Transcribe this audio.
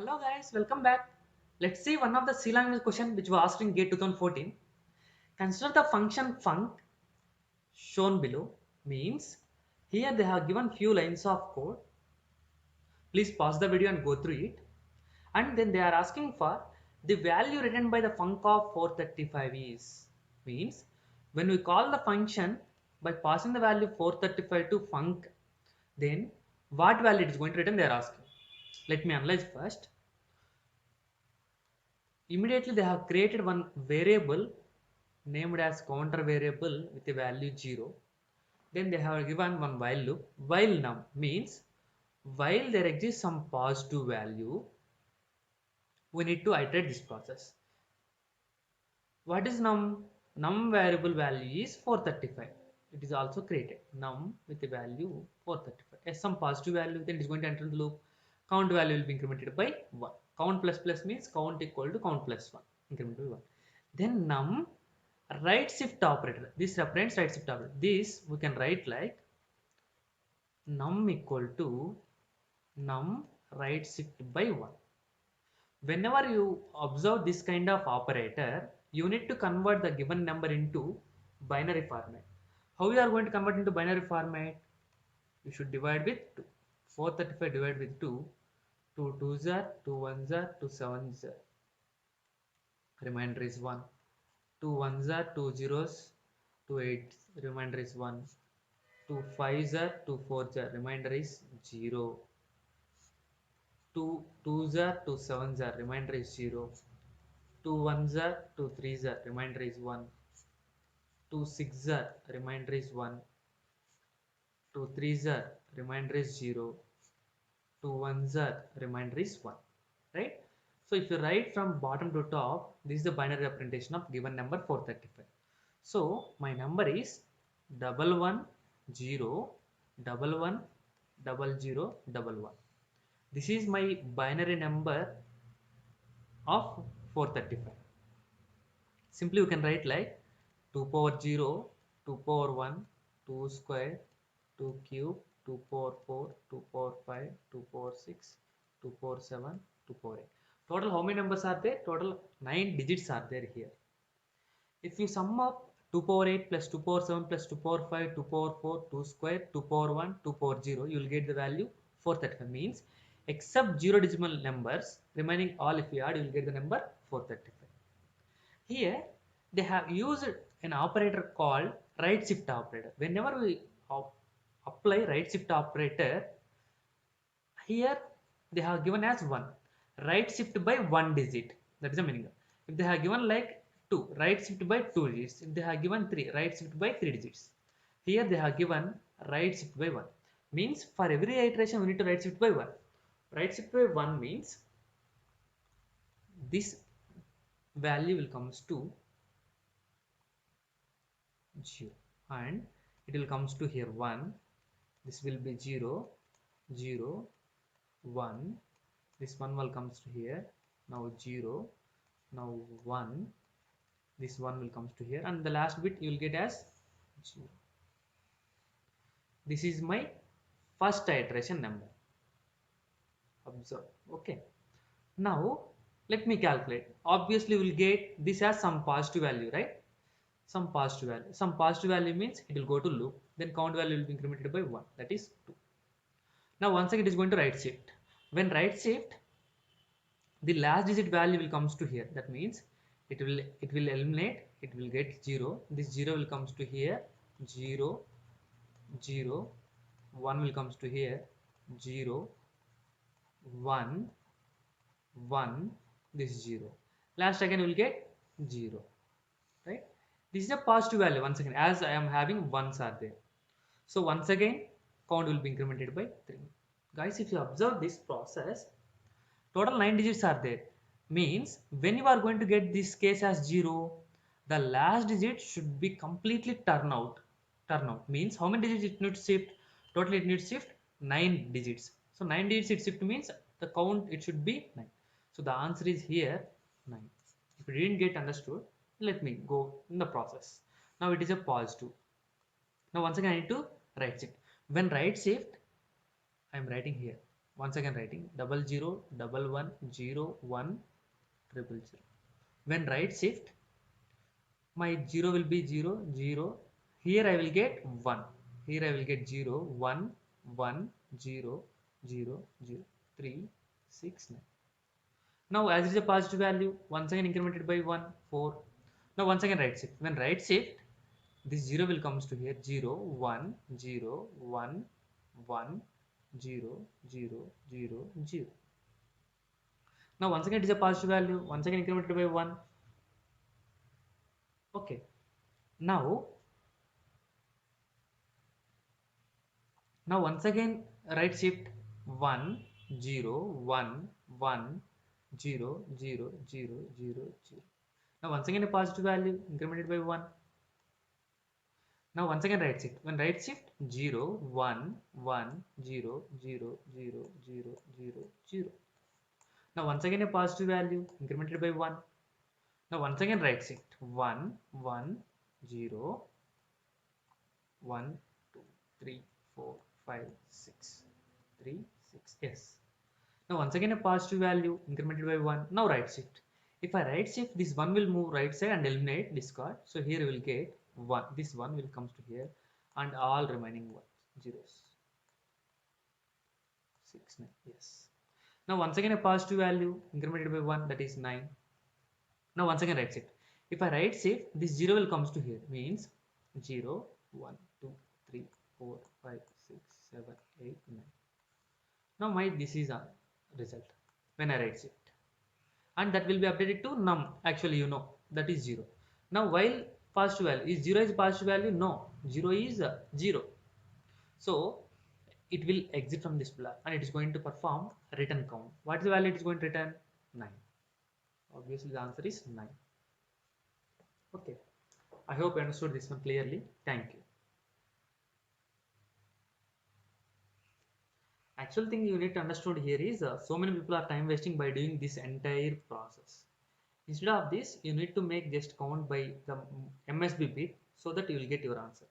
Hello guys, welcome back. Let's see one of the C language question which was asked in GATE 2014. Consider the function func shown below. Means here they have given few lines of code. Please pause the video and go through it. And then they are asking for the value written by the func of 435 is. Means when we call the function by passing the value 435 to func, then what value it is going to return they are asking. Let me analyze first. Immediately they have created one variable named as counter variable with a value 0. Then they have given one while loop. While num means while there exists some positive value, we need to iterate this process. What is num? Num variable value is 435. It is also created. Num with the value 435. As some positive value, then it is going to enter the loop. Count value will be incremented by 1. Count plus plus means count equal to count plus 1. Incremented by 1. Then num right shift operator. This represents right shift operator. This we can write like num equal to num right shift by 1. Whenever you observe this kind of operator, you need to convert the given number into binary format. How you are going to convert into binary format? You should divide with 2. 435 divided with 2. 2 2s are, 2 1s are, 2 7s are. Remainder is 1. 2 1s are, 2 zeros, 2 8s. Remainder is 1. 2 5s are, 2 4s are. Remainder is 0. 2 2s are, 2 7s are. Remainder is 0. 2 1s are, 2 3s are. Remainder is 1. 2 6s are. Remainder is 1. 2 3s are. Remainder is 0. 2 1s are. Remainder is 1. Right? So if you write from bottom to top, this is the binary representation of given number 435. So my number is 110110000. This is my binary number of 435. Simply you can write like 2 power 0, 2 power 1, 2 square, 2 cube, 2 power 4, 2 power 5, 2 power 6, 2 power 7, 2 power 8. Total how many numbers are there? Total 9 digits are there here. If you sum up 2 power 8 plus 2 power 7 plus 2 power 5, 2 power 4, 2 square, 2 power 1, 2 power 0, you will get the value 435. Means except 0 decimal numbers, remaining all if you add, you will get the number 435. Here they have used an operator called right shift operator. Whenever we apply right shift operator, here they have given as 1. Right shift by 1 digit. That is the meaning. If they have given like 2, right shift by 2 digits. If they have given 3, right shift by 3 digits. Here they have given right shift by 1. Means for every iteration we need to right shift by 1. Right shift by 1 means this value will comes to 0 and it will comes to here 1. This will be 0 0 1. This one will comes to here. Now 0. Now 1. This one will comes to here and the last bit you will get as 0. This is my first iteration number. Observe. Okay. Now let me calculate. Obviously we will get this as some positive value, right? Some positive value. Some positive value means it will go to loop. Then count value will be incremented by 1. That is 2. Now once again it is going to right shift. When right shift, the last digit value will comes to here. That means it will eliminate. It will get 0. This 0 will comes to here. 0 0. 1 will comes to here. 0 1 1. This 0. Last again will get 0. Right? This is a positive value once again as I am having 1s are there. So once again count will be incremented by 3. Guys, if you observe this process, total 9 digits are there. Means when you are going to get this case as 0, the last digit should be completely turn out. Turn out means how many digits it needs to shift? Totally it needs to shift 9 digits. So 9 digits it shift means the count it should be 9. So the answer is here 9. If you didn't get understood, let me go in the process. Now it is a positive. Now once again I need to right shift. When right shift, I am writing here once again writing 00110100. When write shift, my 0 will be 0 0. Here I will get 1. Here I will get 0 1 1 0 0 0 3 6 9. Now as it is a positive value, once again incremented by 1 4. Now once again right shift. When right shift, this 0 will comes to here 0 1 0 1 1 0 0 0 0. Now once again it is a positive value, once again incremented by 1. Okay. Now once again right shift 1 0 1 1 0 0 0 0 0. Now once again a positive value incremented by 1. Now once again right shift. When right shift 0 1 1 0 0 0 0 0 0. Now once again a positive value incremented by 1. Now once again right shift 1 1 0 1 2 3 4 5 6 3 6. Yes. Now once again a positive value incremented by 1. Now right shift. If I right shift, this 1 will move right side and eliminate discard. So here we will get 1. This 1 will comes to here and all remaining ones zeros. 6 9. Yes. Now once again a positive value incremented by 1, that is 9. Now once again right shift. If I right shift, this 0 will comes to here, means 0 1 2 3 4 5 6 7 8 9. Now my this is a result when I right shift, and that will be updated to num. Actually, you know, that is 0. Now while positive value is 0 is positive value, no, 0 is 0. So it will exit from this block and it is going to perform return count. What is the value it is going to return? 9. Obviously the answer is 9. Okay, I hope you understood this one clearly. Thank you. Actual thing you need to understand here is so many people are time wasting by doing this entire process. Instead of this, you need to make just count by the MSB bit so that you will get your answer.